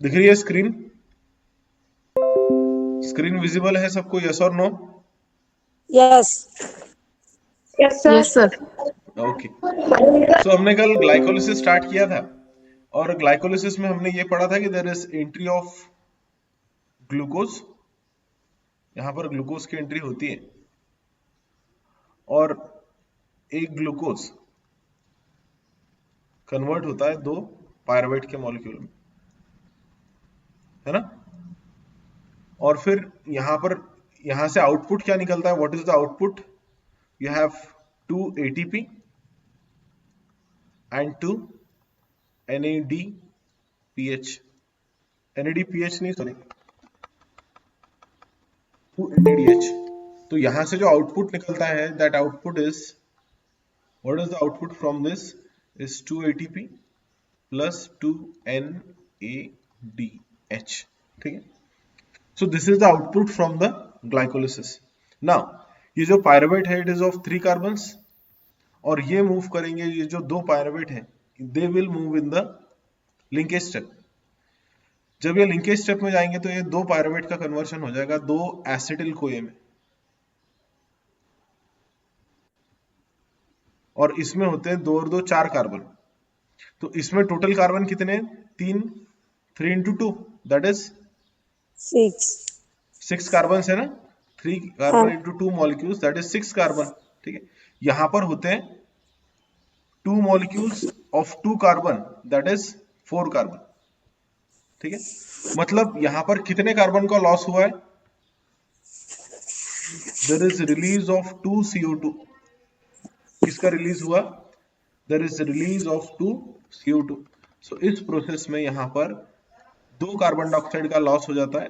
दिख रही है स्क्रीन? स्क्रीन विजिबल है सबको? यस और no? Yes yes sir. Yes sir. Okay. So हमने कल ग्लाइकोलिसिस स्टार्ट किया था, और ग्लाइकोलिसिस में हमने ये पढ़ा था कि there is entry of glucose. यहां पर ग्लूकोज की एंट्री होती है, और एक ग्लूकोज कन्वर्ट होता है दो पायरुवेट के मॉलिक्यूल में, है ना? और फिर यहां से आउटपुट क्या निकलता है? What is the output? You have 2 ATP and 2 NADPH। NADPH नहीं, सॉरी, 2 NADH। तो यहां से जो आउटपुट निकलता है, that output is, what is the output from this? Is 2 ATP plus 2 NADH। ठीक है? So this is the output from the glycolysis. Now ये जो पायरुवेट है, इट इज ऑफ 3 कार्बन्स, और ये मूव करेंगे, ये जो दो पायरुवेट है, they will move in the linkage step. जब ये लिंकेज स्टेप में जाएंगे तो ये दो पायरुवेट का कन्वर्शन हो जाएगा दो एसिटिल कोए में, और इसमें होते हैं दो और दो 4 कार्बन। तो इसमें टोटल कार्बन कितने हैं? 3। 3 into 2 दैट इज 6 कार्बन है ना? 3 carbon into 2 molecules that is 6 carbon. ठीक है? यहां पर होते हैं 2 molecules of 2 carbon that is 4 carbon. ठीक है? मतलब यहां पर कितने कार्बन का लॉस हुआ है? There is release of 2 CO2। किसका रिलीज हुआ? There is release of 2 CO2। So इस प्रोसेस में यहां पर 2 कार्बन डाइऑक्साइड का लॉस हो जाता है,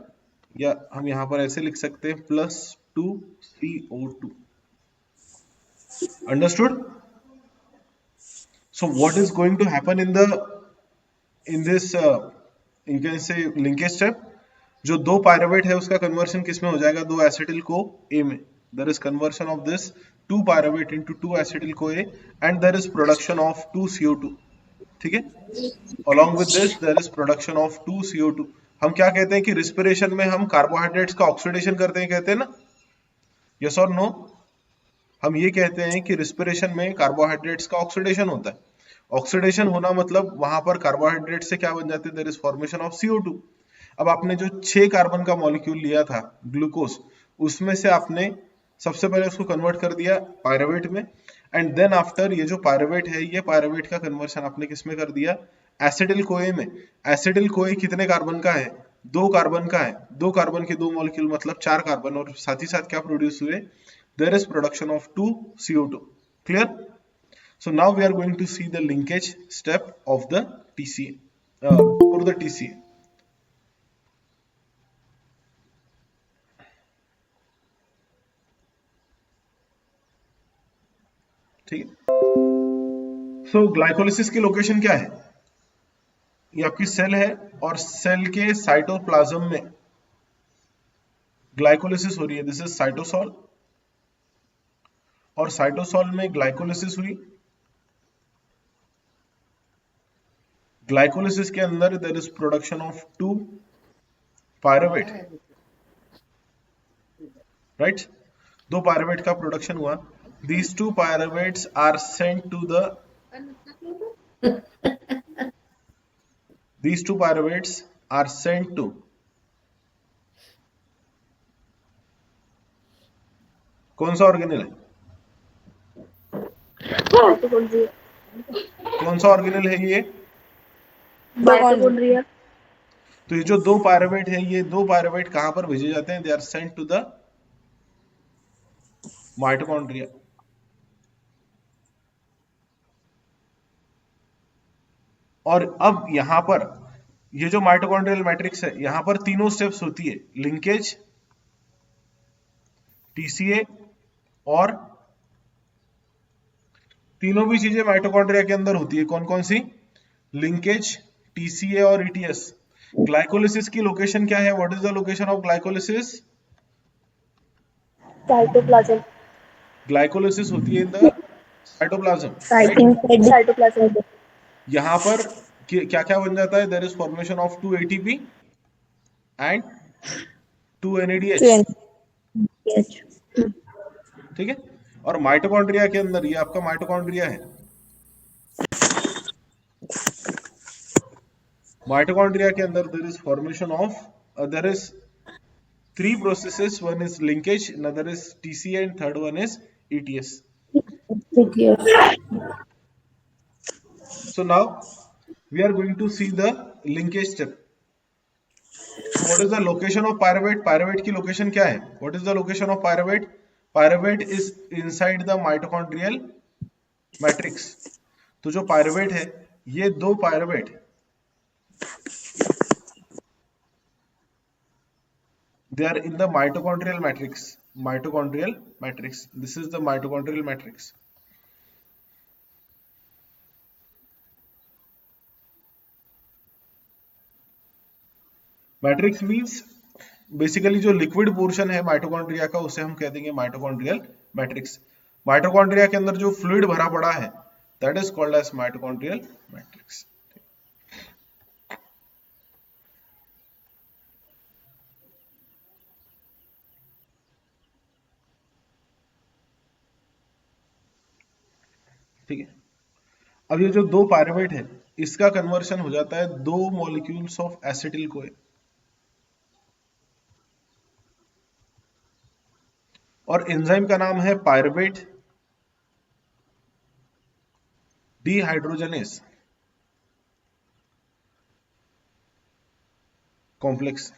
या हम यहां पर ऐसे लिख सकते हैं +2 CO2। Understood? So what is going to happen in this you can say linkage step? जो दो पायरुवेट है उसका कन्वर्शन किस में हो जाएगा? दो एसिटिल को A में। There is conversion of this 2 pyruvate into 2 acetyl CoA, and there is production of 2 CO2। ठीक है? Along with this there is production of 2 CO2। हम क्या कहते हैं कि रिस्पिरेशन में हम कार्बोहाइड्रेट्स का ऑक्सीडेशन करते हैं, कहते हैं ना? यस और नो? हम ये कहते हैं कि रिस्पिरेशन में कार्बोहाइड्रेट्स का ऑक्सीडेशन होता है। ऑक्सीडेशन होना मतलब वहां पर कार्बोहाइड्रेट से क्या बन जाते हैं? There is formation of CO2। अब आपने जो 6 कार्बन का मॉलिक्यूल लिया था ग्लूकोज, उसमें से आपने सबसे पहले उसको कन्वर्ट कर दिया पायरुवेट में, एंड देन आफ्टर ये जो पायरुवेट है, ये पायरुवेट का कन्वर्शन आपने किस में कर दिया? एसिटिल कोए में। एसिटिल कोए कितने कार्बन का है? 2 कार्बन का है। 2 कार्बन के 2 मॉलिक्यूल मतलब 4 कार्बन, और साथ ही साथ क्या प्रोड्यूस हुए? There is production of 2 CO2। Clear? So now we are going to see the linkage step of the TCA for the TCA। ठीक है? So ग्लाइकोलिसिस की लोकेशन क्या है? ये आपकी सेल है, और सेल के साइटोप्लाज्म में ग्लाइकोलिसिस हो रही है। दिस इज साइटोसॉल, और साइटोसॉल में ग्लाइकोलिसिस हुई। ग्लाइकोलिसिस के अंदर there is production of 2 pyruvate, right? 2 pyruvate का प्रोडक्शन हुआ। These 2 pyruvates are sent to the these 2 pyruvates are sent to कौन सा ऑर्गेनल है? कौन सा ऑर्गेनल है ये? माइटोकॉन्ड्रिया। तो ये जो 2 पायरुवेट है, ये 2 पायरुवेट कहां पर भेजे जाते हैं? They are sent to the mitochondria. और अब यहां पर ये जो माइटोकॉन्ड्रियल मैट्रिक्स है, यहां पर तीनों स्टेप्स होती है, लिंकेज, TCA, और तीनों भी चीजें माइटोकॉन्ड्रिया के अंदर होती है। कौन कौन सी? लिंकेज, TCA और ETS। ग्लाइकोलिसिस की लोकेशन क्या है? What is the location of glycolysis? Cytoplasm. Glycolysis होती है in the cytoplasm, right? Cytoplasm. यहां पर क्या क्या बन जाता है? There is formation of 2 ATP and 2 NADH। 20. ठीक है। और माइटोकॉन्ड्रिया के अंदर, ये आपका माइटोकॉन्ड्रिया है, माइटोकॉन्ड्रिया के अंदर there is formation of, there is 3 processes, one is linkage, another is TCA, and third one is ETS. Yes. So now we are going to see the linkage step. So what is the location of pyruvate? Pyruvate की location क्या है? What is the location of pyruvate? Pyruvate is inside the mitochondrial matrix. तो जो pyruvate है, ये दो pyruvate, they are in the mitochondrial matrix. Mitochondrial matrix. This is the mitochondrial matrix. Matrix means basically जो liquid portion है mitochondria का, उसे हम कह देंगे माइटोकॉन्ड्रियल मैट्रिक्स। माइटोकॉन्ड्रिया के अंदर जो फ्लूइड भरा पड़ा है, that is called as mitochondrial matrix. ठीक है। अब ये जो दो पायरुवेट है, इसका कन्वर्शन हो जाता है दो मॉलिक्यूल्स ऑफ एसिटिल कोए, और एंजाइम का नाम है पायरुवेट डिहाइड्रोजनेस कॉम्प्लेक्स।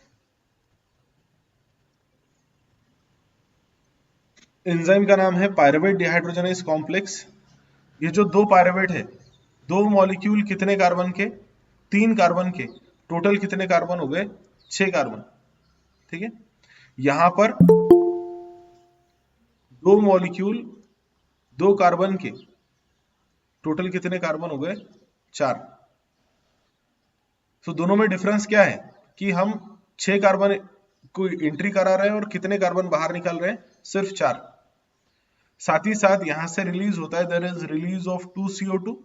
एंजाइम का नाम है पायरुवेट डिहाइड्रोजनेस कॉम्प्लेक्स। ये जो दो पायरुवेट है, दो मॉलिक्यूल कितने कार्बन के? 3 कार्बन के। टोटल कितने कार्बन हो गए? 6 कार्बन। ठीक है। यहां पर दो मॉलिक्यूल 2 कार्बन के, टोटल कितने कार्बन हो गए? 4। तो दोनों में डिफरेंस क्या है कि हम 6 कार्बन को एंट्री करा रहे हैं और कितने कार्बन बाहर निकल रहे हैं? सिर्फ 4। साथ ही साथ यहां से रिलीज होता है, there is release of 2 CO2।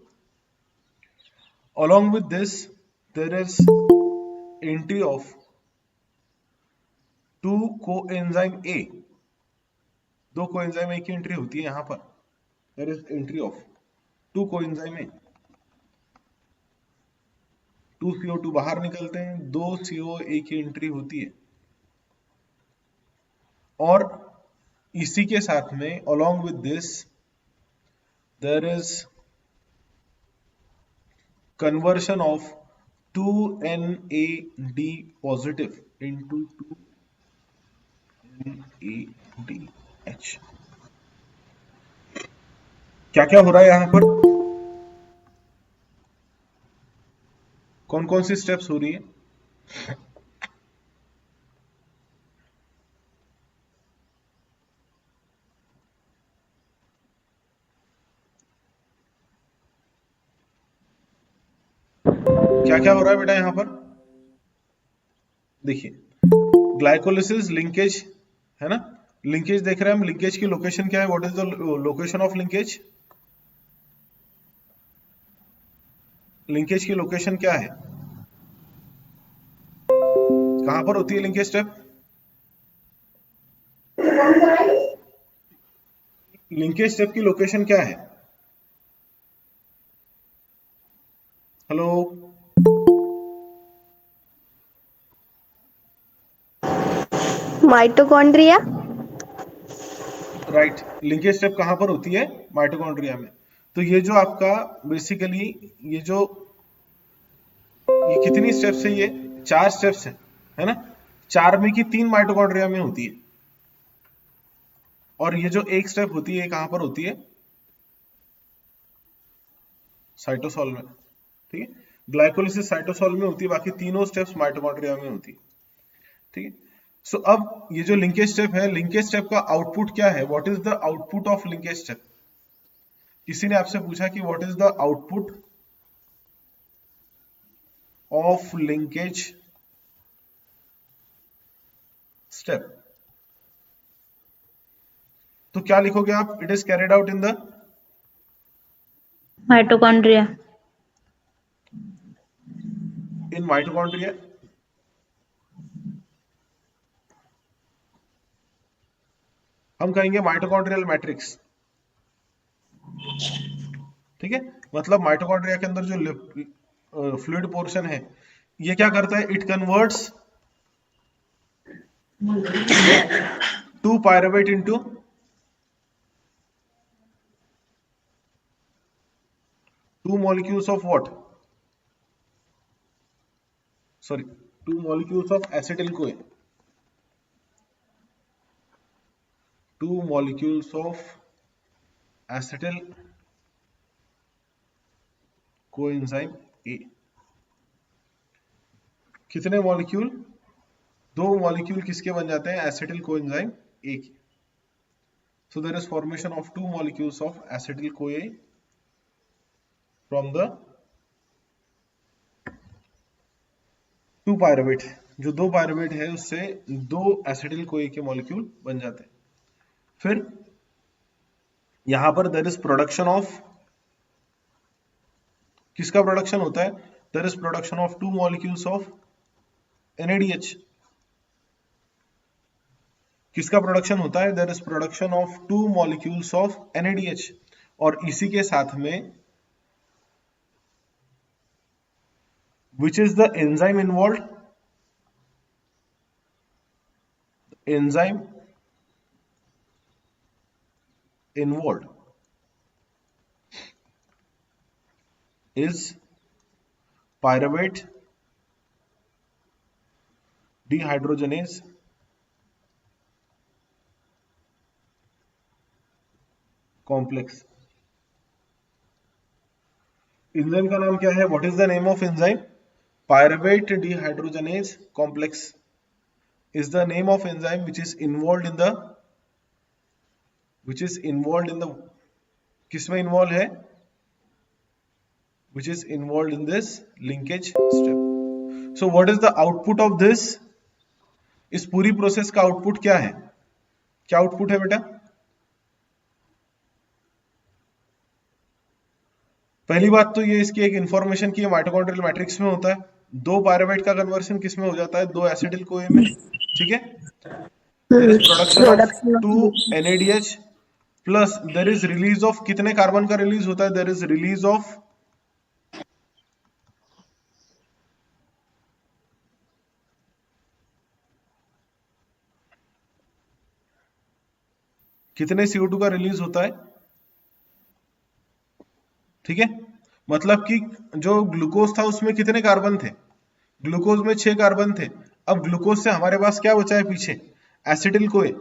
along with this there is entry of 2 coenzyme A। 2 coenzyme A की एंट्री होती है यहां पर, there is entry of 2 coenzyme A। 2 CO2 बाहर निकलते हैं, 2 COA की एंट्री होती है, और इसी के साथ में along with this there is conversion of 2NAD positive into 2NADH। क्या क्या हो रहा है यहां पर? कौन कौन सी स्टेप्स हो रही है? क्या क्या हो रहा है बेटा यहां पर? देखिए, ग्लाइकोलिसिस, लिंकेज है ना, लिंकेज देख रहे हैं हम। लिंकेज की लोकेशन क्या है? What is the location of linkage? Linkage की लोकेशन क्या है? कहां पर होती है लिंकेज स्टेप? लिंकेज स्टेप की लोकेशन क्या है? Hello, mitochondria. Right. Linkage step कहां पर होती है? माइटोकॉन्ड्रिया में। तो ये जो आपका बेसिकली ये जो ये कितनी स्टेप्स है? ये 4 स्टेप्स है ना। 4 में की 3 माइटोकॉन्ड्रिया में होती है, और ये जो एक स्टेप होती है कहां पर होती है? साइटोसॉल में। ठीक है। ग्लाइकोलिसिस साइटोसॉल में होती है, बाकी तीनों स्टेप्स माइटोकॉन्ड्रिया में होती है। ठीक है। सो अब ये जो लिंकेज स्टेप है, लिंकेज स्टेप का आउटपुट क्या है? What is the output of linkage step? किसी ने आपसे पूछा कि what is the output of linkage step? तो क्या लिखोगे आप? It is carried out in the Mitochondria. in mitochondria? हम कहेंगे माइटोकॉन्ड्रियल मैट्रिक्स, ठीक है। मतलब माइटोकॉन्ड्रिया के अंदर जो फ्लूइड पोर्शन है, ये क्या करता है, it converts 2 pyruvate into 2 molecules of what? Sorry, 2 molecules of acetyl CoA. 2 molecules of acetyl coenzyme A. कितने मॉलिक्यूल? 2 मॉलिक्यूल किसके बन जाते हैं? एसिटिल कोएंजाइम A के. So there is formation of 2 molecules of acetyl CoA from the 2 pyruvate. जो 2 pyruvate है उससे 2 acetyl CoA के मॉलिक्यूल बन जाते हैं. फिर यहां पर देयर इज प्रोडक्शन ऑफ, किसका प्रोडक्शन होता है? There is production of 2 molecules of NADH. किसका प्रोडक्शन होता है? There is production of 2 molecules of NADH. और इसी के साथ में which is the enzyme involve? Enzyme involved is pyruvate dehydrogenase complex. Enzyme का नाम क्या है? What is the name of enzyme? Pyruvate dehydrogenase complex is the name of enzyme which is involved in the किसमें involve है? which is involved in this linkage step. So what is the output of this? इस पूरी process का output क्या है? क्या output है बेटा? पहली बात तो ये इसकी एक इंफॉर्मेशन की माइटोकॉन्ड्रियल मैट्रिक्स में होता है. 2 पायरुवेट का कन्वर्शन किस में हो जाता है? 2 एसिटिल CoA में, ठीक है. There is production of 2 NADH plus there is release of, कितने कार्बन का रिलीज होता है? देयर इज रिलीज ऑफ कितने CO2 का रिलीज होता है? ठीक है. मतलब कि जो ग्लूकोज था उसमें कितने कार्बन थे? ग्लूकोज में 6 कार्बन थे. अब ग्लूकोज से हमारे पास क्या बचा है पीछे? Acetyl CoA.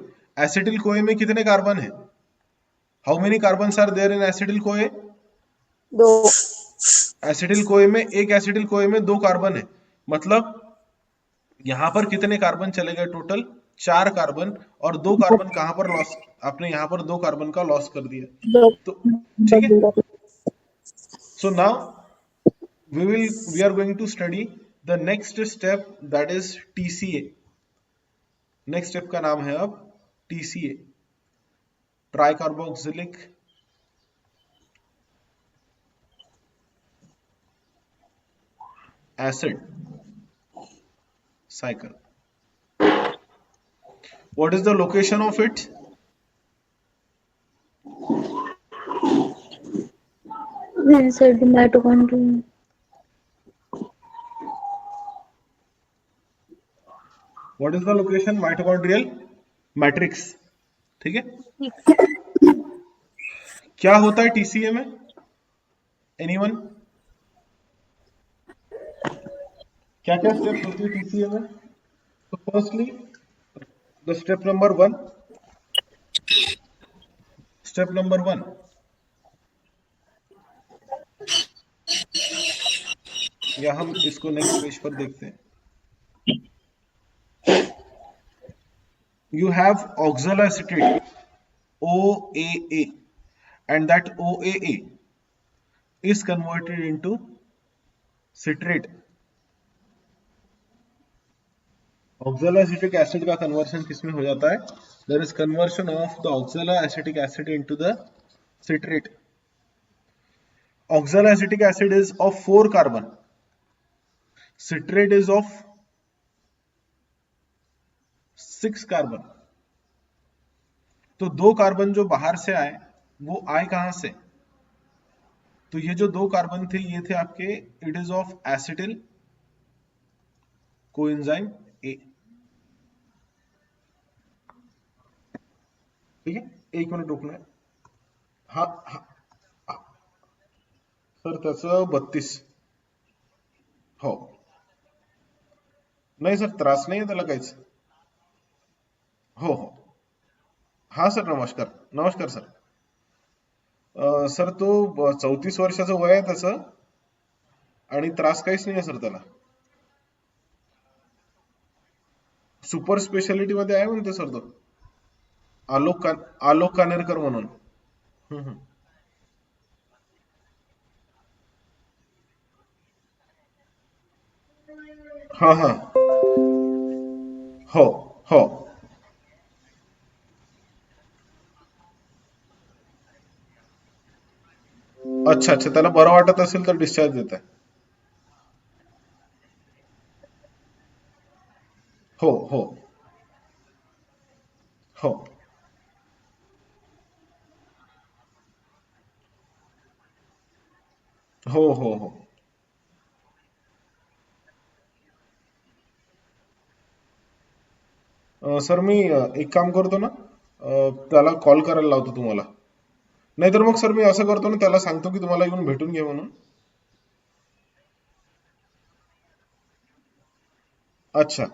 एसिटिल CoA में कितने कार्बन है? How many carbon are there in acetyl CoA? 2. Acetyl CoA में, एक एसिटिल CoA में 2 कार्बन है. मतलब यहां पर कितने कार्बन चले गए? Total 4 carbon. और 2 कार्बन कहां पर लॉस? आपने यहां पर 2 कार्बन का लॉस कर दिया. तो ठीक है. So now we are going to study the next step, that is TCA. Next step का नाम है अब TCA, tricarboxylic acid cycle. What is the location of it? Inside the mitochondrium. What is the location? Mitochondrial matrix. ठीक है. क्या होता है TCA में? Anyone? क्या क्या स्टेप्स होती है TCA में? तो firstly the step number 1. Step number 1, या हम इसको नेक्स्ट पेज पर देखते हैं. You have oxaloacetate OAA and that OAA is converted into citrate. Oxaloacetic acid का कन्वर्शन किसमें हो जाता है? There is conversion of the oxaloacetic acid into the citrate. Oxaloacetic acid is of 4 carbon. citrate is of 6 carbon, तो 2 carbon जो बाहर से आए वो आए कहां से? तो ये जो 2 कार्बन थे ये थे आपके, it is of acetyl coenzyme A. ठीक है, 1 मिनिट रुकना है। हा, हा सर त्याचं 32। हो, नाही सर त्रास नाही आहे त्याला काहीच। हो हो, हा सर नमस्कार, नमस्कार सर। सर तो 34 वर्षाचं वय आहे त्याचं आणि त्रास काहीच नाही आहे सर त्याला। सुपर स्पेशालिटी मध्ये आहे म्हणते सर तो, आलोक कानेरकर म्हणून। हम्म, हम्म. हा हा, हो हो, अच्छा अच्छा, त्याला बरं वाटत असेल तर डिस्चार्ज देत आहे। हो हो हो हो हो हो। सर मी एक काम करतो ना, त्याला कॉल करायला लावतो तुम्हाला, नाहीतर मग सर मी असं करतो ना, त्याला सांगतो की तुम्हाला येऊन भेटून घे म्हणून। अच्छा,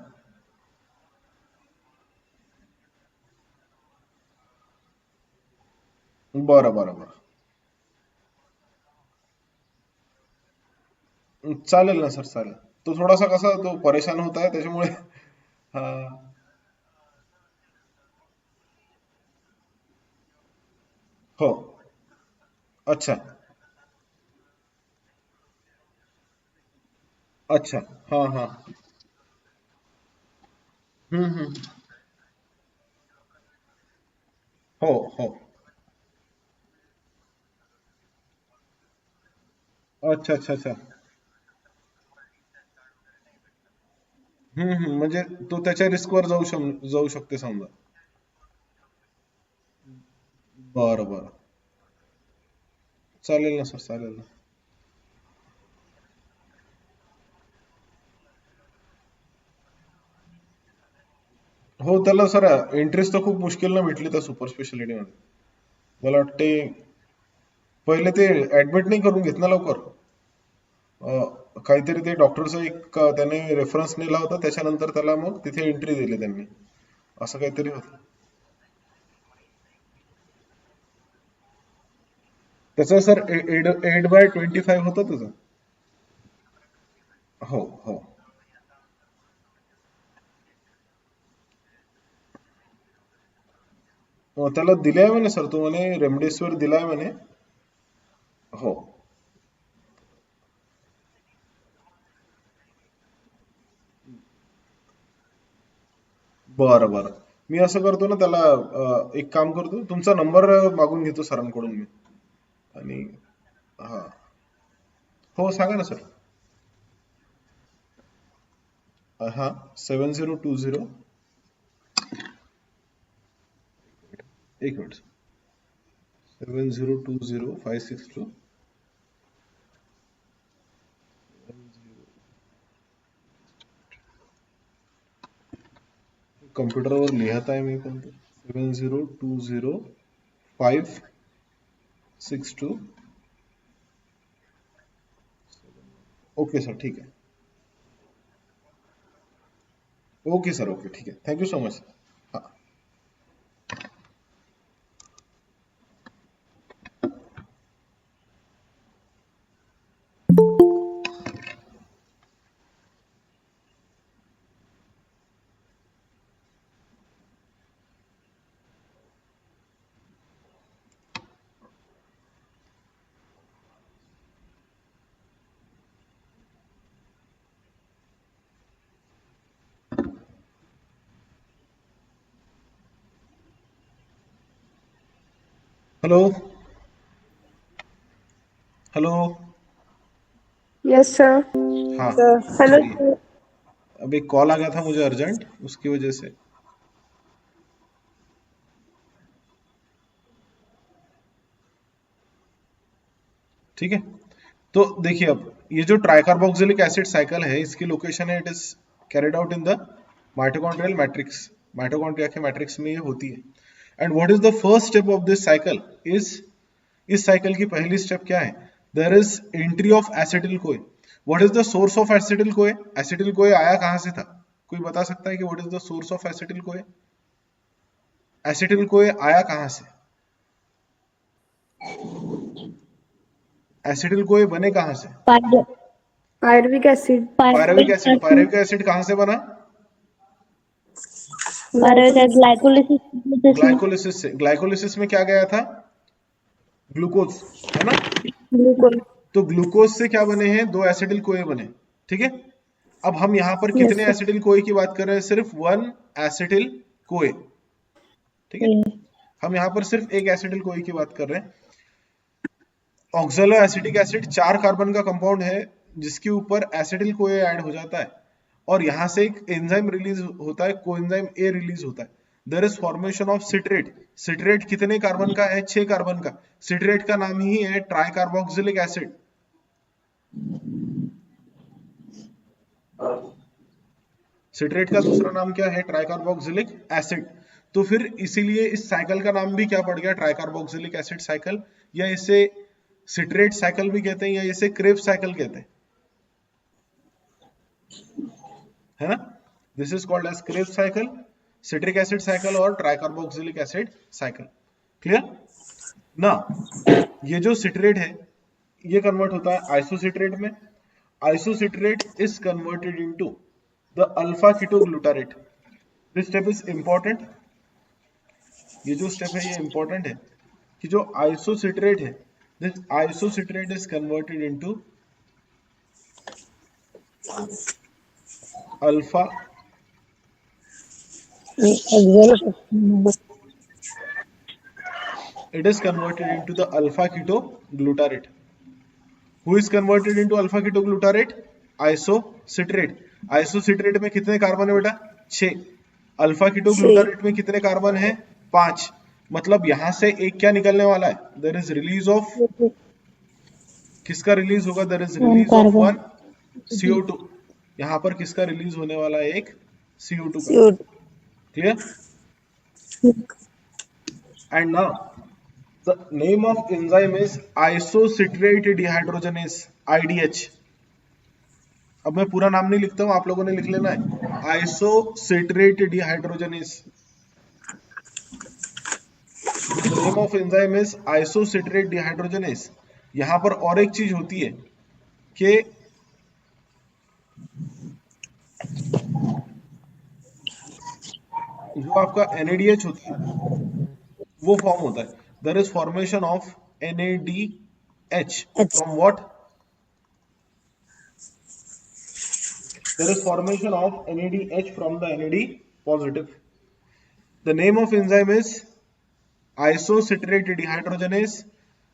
बरं बरं बरं, चालेल ना सर, चालेल। तो थोडासा कसा तो परेशान होत आहे त्याच्यामुळे हा, हो, अच्छा अच्छा, हा हा, हम्म, हो हो, अच्छा अच्छा अच्छा, म्हणजे तो त्याच्या रिस्कवर जाऊ शकते समजा। बरं बरं, चालेल ना सर, चालेल ना। हो, त्याला सर इंटरेस्ट तर खूप मुश्किल न भेटली त्या सुपर स्पेशालिटी मध्ये। मला वाटते पहिले ते ऍडमिट नाही करून घेत ना लवकर, काहीतरी ते डॉक्टरचा एक त्याने रेफरन्स नेला होता, त्याच्यानंतर त्याला मग तिथे एंट्री दिली त्यांनी, असं काहीतरी होतं त्याचं सर। 8/25 होतं त्याचं। हो हो, त्याला दिलाय म्हणे सर, तो म्हणे रेमडेसिवीर दिलाय म्हणे। हो, बरं बरं, मी असं करतो ना त्याला, एक काम करतो, तुमचा नंबर मागून घेतो सरांकडून मी, आणि हा, हो सांगा ना सर। हा, 7020, एक मिनिट, 7020 562। कम्प्युटरवर लिहत आहे मी पण, 7020 562। ओके सर, ठीक आहे। ओके सर, ओके, ठीक आहे, थँक्यू सो मच। हा, हॅलो हॅलो, Yes, sir. हाँ Hello, चलिए, sir. अभी कॉल आ गया था मुझे अर्जेंट, उसकी वजह से। ठीक है, तो देखिए अब ये जो ट्राइकार्बोक्सिलिक एसिड साइकिल है, इसकी लोकेशन है, it is carried out in the mitochondrial matrix. Mitochondria के मैट्रिक्स में ये होती है। And what is the first step of this cycle is, इस साइकिल की पहली स्टेप क्या है? There is entry of acetyl CoA. What is the source of acetyl CoA? Acetyl CoA आया कहां से था? कोई बता सकता है कि what is the source of acetyl CoA? Acetyl CoA आया कहां से? एसिटिल कोए बने कहां से? Pyruvic Pyruvic acid. Pyruvic acid. acid. Pyruvic acid कहां से बना? Pyruvic acid glycolysis से ग्लाइकोलिसिस से। ग्लाइकोलिसिस में क्या गया था? ग्लूकोज, है ना? Glucose. तो ग्लूकोज से क्या बने हैं? दो एसिटिल कोए बने। ठीक है, अब हम यहां पर Yes, कितने sir. एसिटिल कोए की बात कर रहे हैं? सिर्फ वन एसिटिल कोए। ठीक है, हम यहां पर सिर्फ एक एसिटिल कोए की बात कर रहे हैं। ऑक्सैलो एसिटिक एसिड 4 कार्बन का कंपाउंड है, जिसके ऊपर एसिटिल कोए ऐड हो जाता है, और यहां से एक एंजाइम रिलीज होता है, कोएंजाइम ए रिलीज होता है। There is formation of citrate. Citrate कितने कार्बन का है? 6 कार्बन का। सिट्रेट का नाम ही है ट्राइकार्बोक्सिलिक एसिड। सिट्रेट का दूसरा नाम क्या है? Tricarboxylic acid. तो फिर इसीलिए इस साइकिल का नाम भी क्या पड़ गया? ट्राइकार्बोक्सिलिक एसिड साइकिल, या इसे सिट्रेट साइकिल भी कहते हैं, या इसे क्रेब्स साइकिल कहते हैं, है ना? This is called as Krebs cycle, citric acid cycle और ट्राइकार्बोक्सिलिक एसिड साइकिल। क्लियर ना? ये जो सिट्रेट है, ये कन्वर्ट होता है आइसोसिट्रेट में। Isocitrate is converted into the alpha ketoglutarate. This step is important. ये जो स्टेप है ये इंपॉर्टेंट है कि जो आइसोसिट्रेट है, this isocitrate is converted into alpha, it is converted into the alpha ketoglutarate. Who is converted into alpha ketoglutarate? Isocitrate. Isocitrate में कितने कार्बन है बेटा? 6। अल्फा कीटोग्लूटारेट में कितने कार्बन है? 5। मतलब यहां से एक क्या निकलने वाला है? देयर इज रिलीज ऑफ, किसका रिलीज होगा? There is one release of carbon. One CO2। यहां पर किसका रिलीज होने वाला है? एक CO2 का। CO2. Clear? And now the name of enzyme is isocitrate dehydrogenase, IDH। अब मैं पूरा नाम नहीं लिखता हूं, आप लोगों ने लिख लेना है, isocitrate dehydrogenase. The name of enzyme is isocitrate dehydrogenase. यहां पर और एक चीज होती है कि जो आपका NADH होती है वो फॉर्म होता है। There is formation of NADH from what? There is formation of NADH from the NAD positive. The name of enzyme is isocitrate dehydrogenase.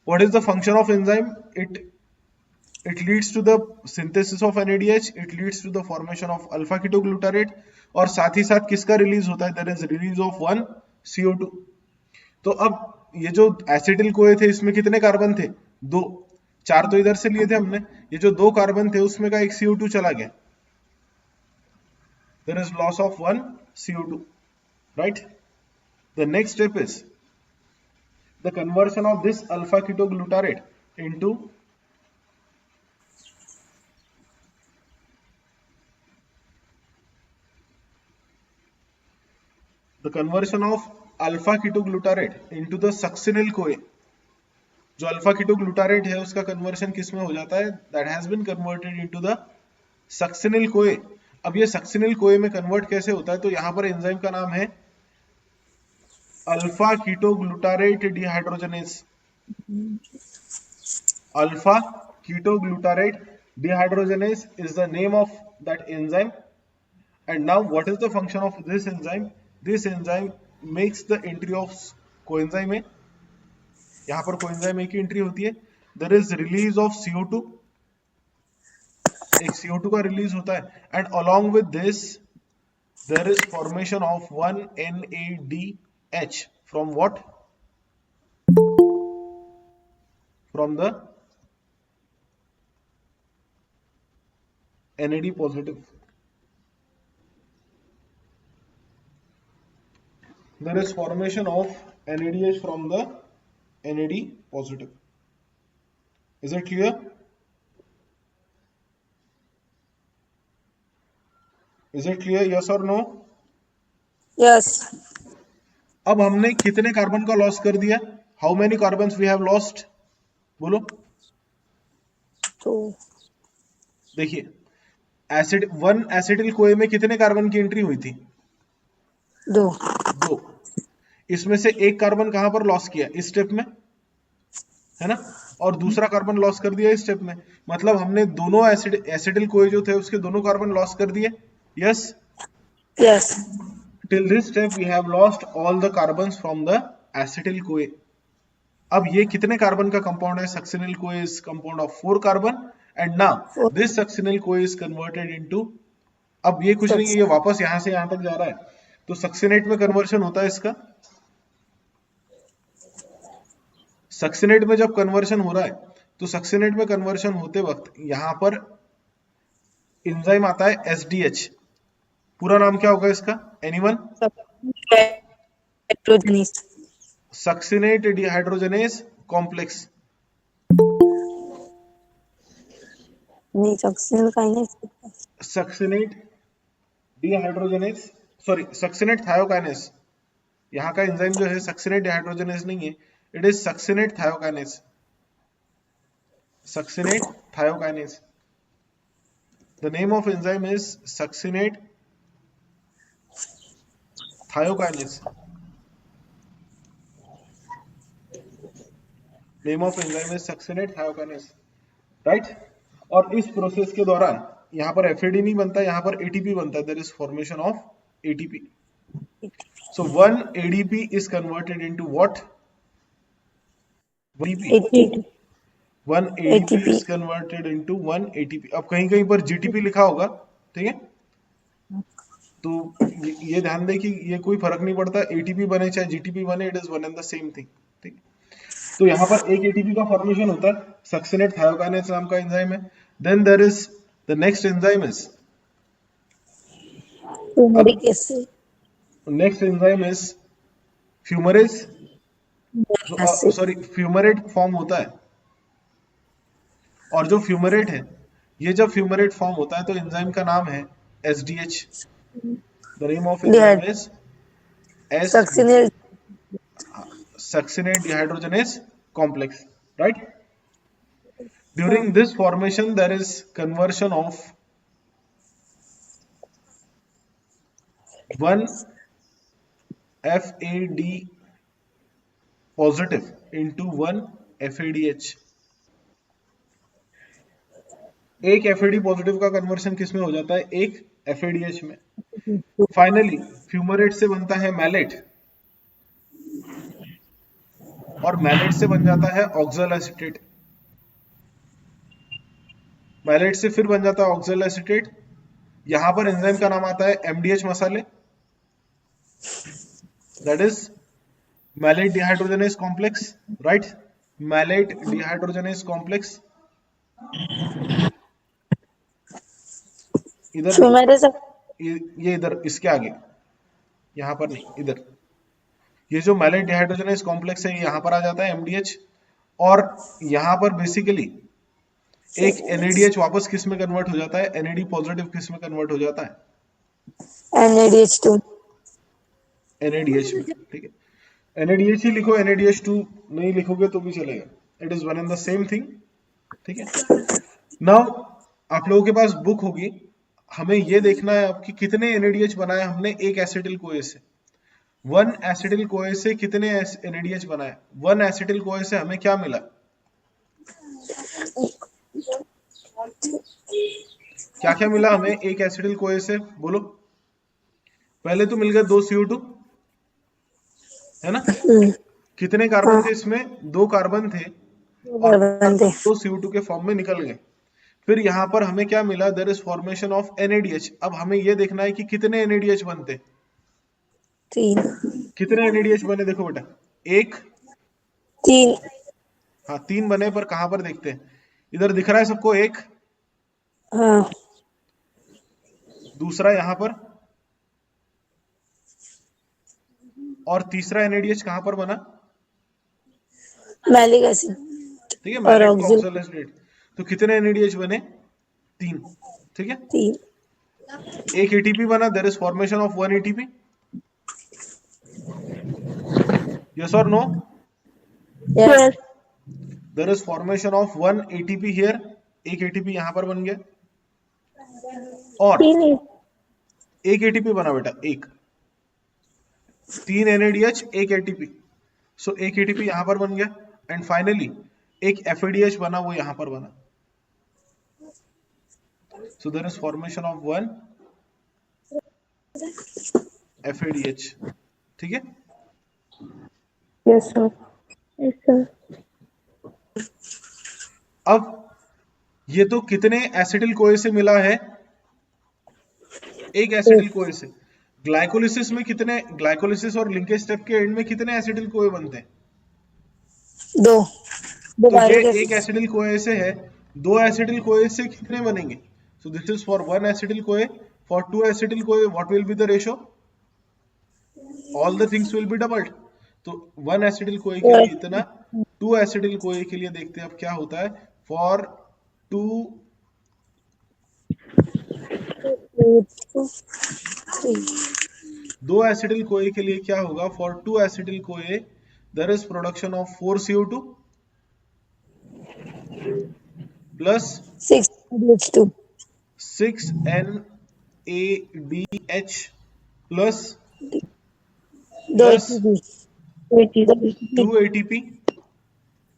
What is the function of enzyme? It leads to the synthesis of NADH. It leads to the formation of alpha ketoglutarate. और साथ ही साथ किसका release होता है? There is release of one CO2. तो अब ये जो एसिटिल कोए थे, इसमें कितने कार्बन थे? 2। 4 तो इधर से लिए थे हमने। ये जो 2 कार्बन थे उसमें का एक CO2 चला गया। There is loss of one CO2, right? The next step is the conversion of this alpha ketoglutarate into the succinyl CoA। जो अल्फा कीटोग्लूटारेट है उसका कन्वर्शन किस में हो जाता है? That has been converted into the succinyl CoA. अब ये सक्सिनिल कोए में कन्वर्ट कैसे होता है? तो यहां पर एंजाइम का नाम है alpha ketoglutarate dehydrogenase. Alpha ketoglutarate dehydrogenase is the name of that enzyme. And now what is the function of this enzyme? This enzyme makes the entry of coenzyme A। यहां पर coenzyme A की entry होती है। There is release of CO2 एक CO2 का release होता है, and along with this there is formation of 1 NADH from what, from the NAD positive. There is formation of NADH from the NAD positive. Is it clear? Is it clear? Yes or no? Yes. अब हमने कितने carbon का loss कर दिया? How many carbons we have lost? बोलो. 2. देखिए, acid 1 acetyl कोए में कितने कार्बन की एंट्री हुई थी? 2. 2. इसमें से एक कार्बन कहां पर लॉस किया? इस स्टेप में, है ना, और दूसरा कार्बन लॉस कर दिया इस स्टेप में. मतलब हमने दोनों एसिटिल कोए जो थे उसके दोनों कार्बन लॉस कर दिए. Yes. Yes. Till this step we have lost all the carbons from the acetyl CoA. अब ये कितने कार्बन का कंपाउंड है? Succinyl CoA is compound of 4 carbon, and now this succinyl CoA is converted into, अब ये कुछ नहीं है, ये वापस यहां से यहां तक जा रहा है, तो सक्सिनेट में कन्वर्शन होता है इसका. सक्सिनेट में जब कन्वर्शन हो रहा है तो सक्सिनेट में कन्वर्शन होते वक्त यहां पर एंजाइम आता है SDH. पूरा नाम क्या होगा इसका? Anyone? Hydrogenase. Succinate dehydrogenase complex. नहीं, succinyl kinase. Succinate dehydrogenase, sorry, succinate thiokinase. यहाँ का एंजाइम जो है सक्सिनेट डिहाइड्रोजनेस नहीं है, it is succinate thiokinase. Succinate thiokinase. The name of enzyme is succinate thiokinase. Name of enzyme is succinate thiokinase, right. और इस process के दौरान यहाँ पर FAD नहीं बनता, यहाँ पर ATP बनता है. There is formation of ATP. So 1 ADP is converted into what? 1 ATP. 1 ADP is converted into 1 ATP. अब कहीं कहीं पर GTP लिखा होगा, ठीक है, तो ये ध्यान दें कि ये कोई फर्क नहीं पड़ता, ATP बने चाहे GTP बने, it is one and the same thing. ठीक. तो यहाँ पर एक ATP का फॉर्मेशन होता है, सक्सिनेट थायोकाइनेस नाम का एंजाइम है. Then there is the next enzyme is Fumaric acid. Next enzyme is fumarase. Acid. Sorry, fumarate form होता है. और जो फ्यूमरेट है, ये जब फ्यूमरेट फॉर्म होता है तो एंजाइम का नाम है SDH. The name of enzyme is Succinyl. Succinate dehydrogenase complex, right. During this formation there is conversion of 1 FAD positive into 1 FADH. एक FAD पॉजिटिव का कन्वर्शन किस में हो जाता है? एक FADH में. फाइनली फ्यूमरेट से बनता है मैलेट, और मैलेट से बन जाता है ऑक्सैल एसीटेट. मैलेट से फिर बन जाता है ऑक्सैल एसीटेट. यहां पर एंजाइम का नाम आता है MDH मसाले, that is malate dehydrogenase complex, right. Malate dehydrogenase complex. इधर Fumaric. ये इधर इसके आगे, यहां पर नहीं, इधर. ये जो मैलेट डिहाइड्रोजनेस कॉम्प्लेक्स है, यहाँ पर आ जाता है MDH, और यहाँ पर बेसिकली एक NADH वापस किस में कन्वर्ट हो जाता है? NAD पॉजिटिव किस में कन्वर्ट हो जाता है? NADH2. NADH में. ठीक है, NADH ही लिखो, NADH2 नहीं लिखोगे तो भी चलेगा, it is one and the same thing. ठीक है. नाउ आप लोगों के पास बुक होगी, हमें ये देखना है अब कि कितने NADH बनाए हमने एक एसिटिल कोए से. 1 एसिटिल कोए से कितने NADH बनाए? 1 एसिटिल कोए से हमें क्या मिला? क्या क्या मिला हमें एक एसिटिल कोए से? बोलो. पहले तो मिल गए 2 CO2, है ना. कितने कार्बन थे इसमें? 2 कार्बन थे, और 2 CO2 के फॉर्म में निकल गए. फिर यहाँ पर हमें क्या मिला, there is formation of NADH। अब हमें ये देखना है कि कितने NADH बनते, 3 कितने NADH बने, देखो बेटा, एक, 3 हाँ 3 बने, पर कहां पर देखते हैं, इधर दिख रहा है सबको एक, हाँ दूसरा यहाँ पर, और तीसरा NADH कहां पर बना, मैलिक एसिड ठीक है, और मैलेट को ऑक्सिल ऑक्सोलेट। तो कितने NADH बने, 3, ठीक है। 3 एक ATP बना, there is formation of 1 ATP, yes और no, yes Yes. There is formation of 1 ATP here, एक ATP यहां पर बन गया, और Finish. एक ATP बना बेटा, एक, 3 NADH, एक ATP, सो एक ATP यहां पर बन गया, एंड फाइनली एक FADH बना, वो यहां पर बना, so there is formation of 1 FADH, ठीक है। Yes, sir. Yes, sir. अब ये तो कितने एसिटिल कोए से मिला है, एक एसिटिल कोए से। ग्लाइकोलिसिस में कितने, ग्लाइकोलिसिस और लिंकेज स्टेप के एंड में कितने एसिटिल कोए बनते हैं, 2 तो ये पायरिक एक एसिड एसिटिल कोए से है, दो एसिटिल कोए से कितने बनेंगे, so this is for 1 acetyl कोए, for 2 acetyl CoA what will be the ratio, all the things will be doubled. तो 1 एसिटिल कोए के लिए इतना, 2 एसिटिल कोए के लिए देखते हैं अब क्या होता है, फॉर 2, 3 दो एसिटिल कोए के लिए क्या होगा, for 2 acetyl CoA there is production of 4 CO2 plus 6 NaDH2 6 NADH plus 2 plus ATP 2 ATP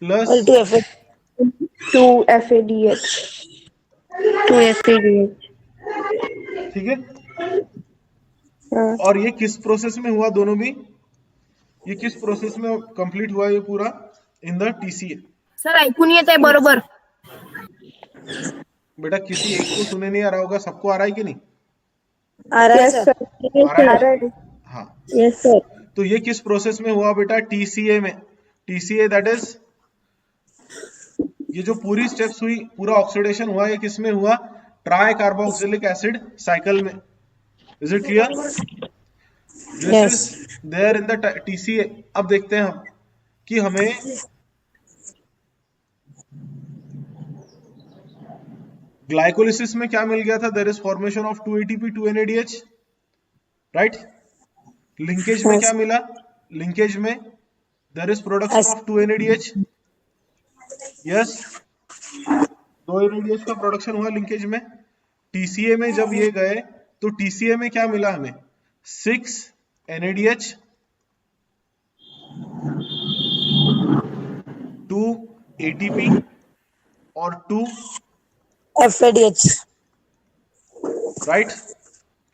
plus और 2 FAD 2 FADH. 2 FADH. ठीक है। हाँ. और ये किस प्रोसेस में हुआ, दोनों भी, ये किस प्रोसेस में कंप्लीट हुआ ये पूरा, इन द TCA। सर ऐकून येत आहे बरोबर. बेटा किसी एक को सुने नहीं आ रहा होगा, सबको आ रहा है कि नहीं, आ रहा है Yes, सर sir. Yes, आ रहा है sir. ना, आ रहा है. हाँ। Yes, sir. तो ये किस प्रोसेस में हुआ बेटा, TCA में। TCA दैट इज, ये जो पूरी स्टेप्स हुई, पूरा ऑक्सीडेशन हुआ, ये किस में हुआ, ट्राई कार्बोक्सिलिक एसिड साइकिल में। Is it clear, this yes is there in the TCA। अब देखते हैं हम कि हमें ग्लाइकोलिसिस में क्या मिल गया था, there is formation of 2 ATP 2 NADH, right. Linkage में क्या मिला, लिंकेज में there is production of 2 NADH, yes, 2 NADH का प्रोडक्शन हुआ लिंकेज में। TCA में जब ये गए तो TCA में क्या मिला हमें, 6 NADH, 2 ATP और 2, FADH right,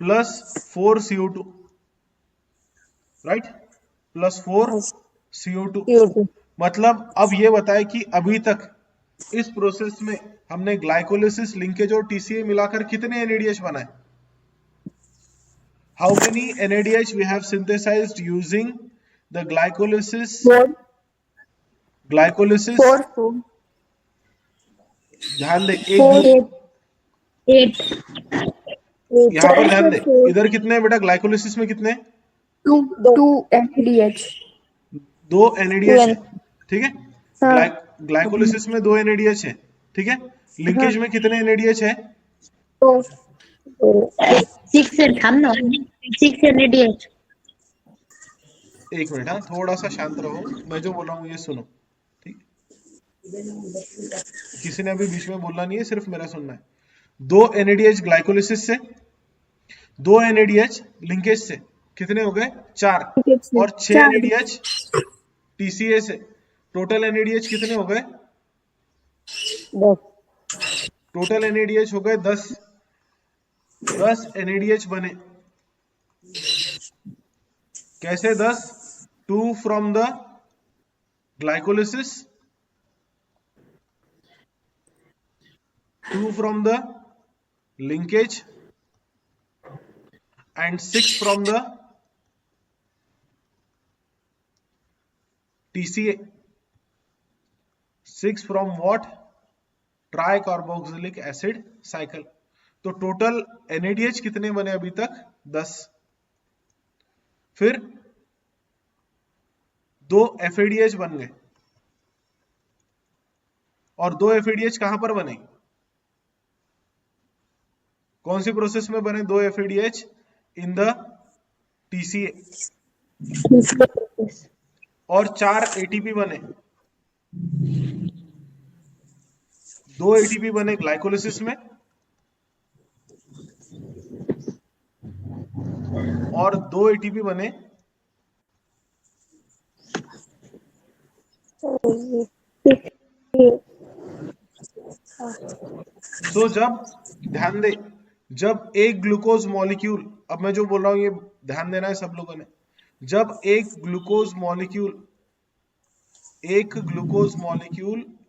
plus 4 CO2, right, plus 4 CO2। CO2 मतलब अब ये बताए कि अभी तक इस प्रोसेस में हमने ग्लाइकोलिसिस, लिंकेज और TCA मिलाकर कितने NADH बनाए, how many NADH we have synthesized using the glycolysis, 4. Glycolysis, 4. ध्यान दे, एक 4. 8. यहाँ पर ध्यान दे, 4. इधर कितने हैं बेटा, ग्लाइकोलिसिस में कितने, 2. 2 2 NADH. 2 NADH है, ठीक है। हाँ. ग्लाइकोलिसिस में 2 NADH है, ठीक है। लिंकेज में कितने NADH है, 2. 6 थांब ना. 6 NADH. एक मिनट, हाँ थोड़ा सा शांत रहो, मैं जो बोल रहा हूँ ये सुनो, ठीक, किसी ने अभी बीच में बोलना नहीं है, सिर्फ मेरा सुनना है। 2 NADH ग्लाइकोलिसिस से, 2 NADH लिंकेज से, कितने हो गए, 4, और 6 NADH TCA से, टोटल NADH कितने हो गए, 10 टोटल NADH हो गए 10, 10 NADH बने, कैसे 10, 2 from the glycolysis 2 from the linkage and 6 from the TCA. 6 from what? Tricarboxylic acid cycle. तो टोटल NADH कितने बने अभी तक? 10. फिर 2 FADH बन गए. और 2 FADH कहां पर बने? कौन सी प्रोसेस में बने 2 FADH? In the TCA. और 4 ATP बने. 2 ATP बने ग्लाइकोलिसिस में और 2 ATP बने तो जब ध्यान दे, जब एक ग्लूकोज मॉलिक्यूल, अब मैं जो बोल रहा हूं ये ध्यान देना है सब लोगों ने, जब एक ग्लूकोज मॉलिक्यूल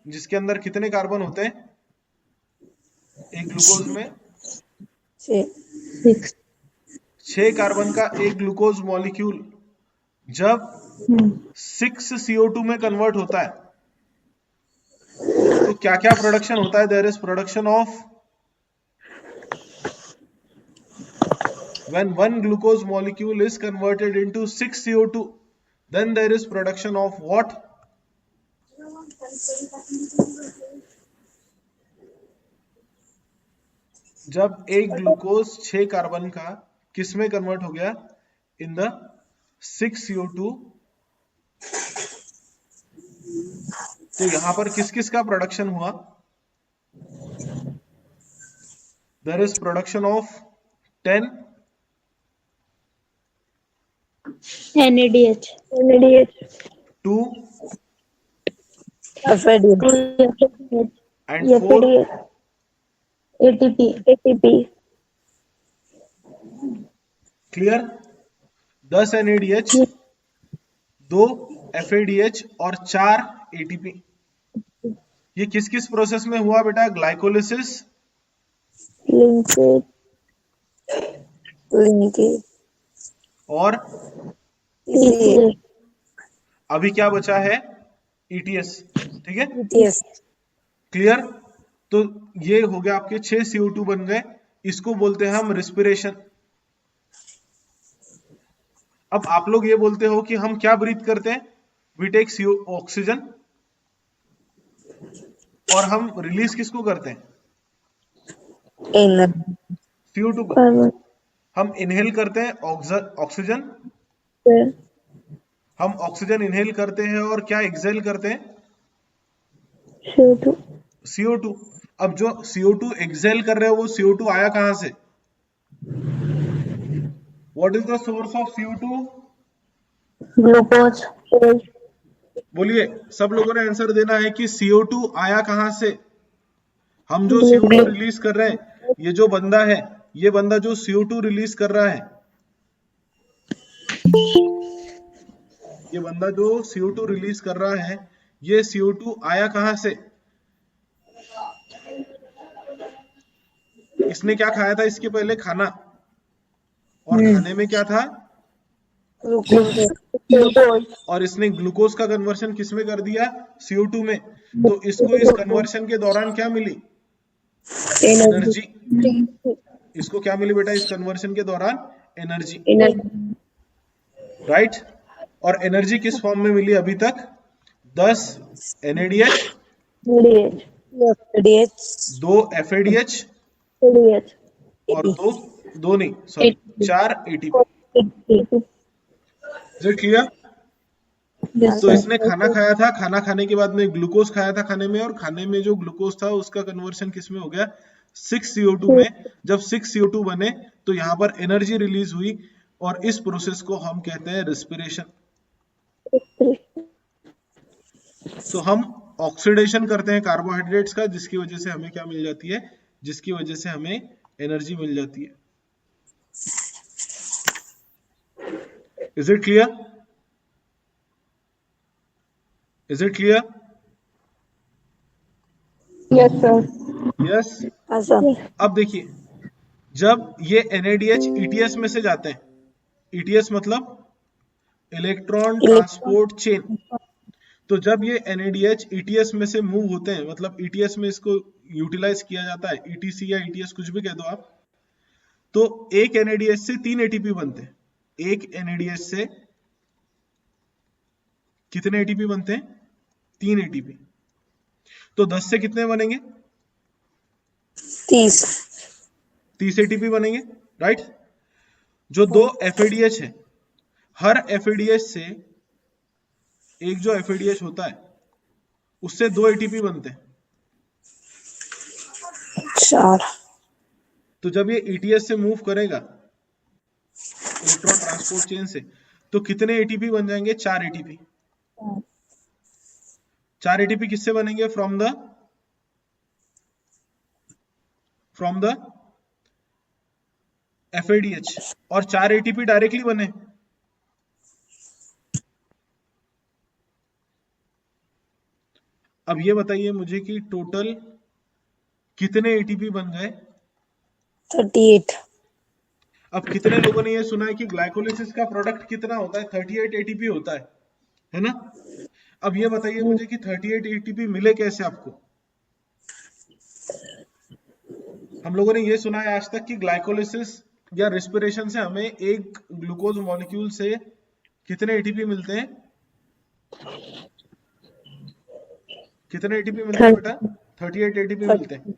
जिसके अंदर कितने कार्बन होते हैं एक ग्लूकोज में? 6 कार्बन का एक ग्लूकोज मॉलिक्यूल जब 6 CO2 में कन्वर्ट होता है तो क्या क्या प्रोडक्शन होता है? There is production of, when one glucose molecule is converted into 6 CO2, then there is production of what? जब एक ग्लूकोज 6 कार्बन का किस में कन्वर्ट हो गया? In the 6 CO2. तो यहां पर किस किस का प्रोडक्शन हुआ? There is production of 10 NADH. 2 FADH. and 4 ATP. Clear? 10 NADH, 2 FADH और 4 ATP. ये किस किस प्रोसेस में हुआ बेटा? ग्लाइकोलिसिस, लिंकेज और TCA. अभी क्या बचा है? ETS. ठीक है, ETS. क्लियर? तो ये हो गया आपके 6 CO2 बन गए. इसको बोलते हैं हम रिस्पिरेशन. अब आप लोग ये बोलते हो कि हम क्या ब्रीथ करते हैं? वी टेक ऑक्सीजन और हम रिलीज किसको करते हैं? CO2 को. हम इनहेल करते हैं ऑक्सीजन, हम ऑक्सीजन इनहेल करते हैं और क्या एक्सहेल करते हैं? CO2. अब जो CO2 एक्सहेल कर रहे हो वो CO2 आया कहां से? What is the source of CO2? Glucose. बोलिए, सब लोगों ने आंसर देना है कि CO2 आया कहां से? हम जो CO2 रिलीज कर रहे हैं, ये जो बंदा है, ये बंदा जो CO2 रिलीज कर रहा है, ये बंदा जो CO2 रिलीज कर रहा है, ये CO2 आया कहां से? इसने क्या खाया था इसके पहले? खाना. और खाने में क्या था? और इसने ग्लूकोज का कन्वर्शन किस में कर दिया? CO2 में. तो इसको इस कन्वर्शन के दौरान क्या मिली? एनर्जी. इसको क्या मिली बेटा इस कन्वर्शन के दौरान? एनर्जी. राइट? और एनर्जी किस फॉर्म में मिली अभी तक? 10 NADH, 2 FADH और 2 नहीं, सॉरी, 4 ATP. क्लियर? तो इसने खाना खाया था, खाना खाने के बाद में ग्लूकोज खाया था खाने में, और खाने में जो ग्लूकोज था उसका कन्वर्शन किस में हो गया? 6 CO2 में. जब 6 CO2 बने तो यहां पर एनर्जी रिलीज हुई और इस प्रोसेस को हम कहते हैं रिस्पिरेशन. तो हम ऑक्सीडेशन करते हैं कार्बोहाइड्रेट्स का, जिसकी वजह से हमें क्या मिल जाती है? जिसकी वजह से हमें एनर्जी मिल जाती है. Is it clear? Is it clear? Yes, sir. Yes. हाँ सर। अब देखिए, जब ये NADH ETS में से जाते हैं, ETS मतलब इलेक्ट्रॉन ट्रांसपोर्ट चेन, तो जब ये NADH ETS में से मूव होते हैं, मतलब ETS में इसको यूटिलाइज किया जाता है, ETC या ETS कुछ भी कह दो आप, तो एक NADH से 3 ATP बनते हैं। एक NADH से कितने ATP बनते हैं? 3 ATP। तो 10 से कितने बनेंगे? 30। 30 ATP बनेंगे, राइट। जो दो FADH है, हर FADH से एक जो FADH होता है उससे 2 ATP बनते हैं। 4। तो जब ये ETS से मूव करेगा इलेक्ट्रॉन ट्रांसपोर्ट चेन से, तो कितने ATP बन जाएंगे? 4 ATP। 4 ATP किससे बनेंगे? From the FADH। और 4 ATP डायरेक्टली बने। अब ये बताइए मुझे कि टोटल कितने ATP बन गए? 38। अब कितने लोगों ने ये सुना है कि ग्लाइकोलिसिस का प्रोडक्ट कितना होता है? 38 ATP होता है ना? अब ये बताइए मुझे कि 38 ATP मिले कैसे आपको? हम लोगों ने ये सुना है आज तक कि ग्लाइकोलिसिस या रेस्पिरेशन से हमें एक ग्लूकोज मॉलिक्यूल से कितने ATP मिलते हैं? कितने ATP मिलते हैं बेटा? 38 ATP मिलते हैं।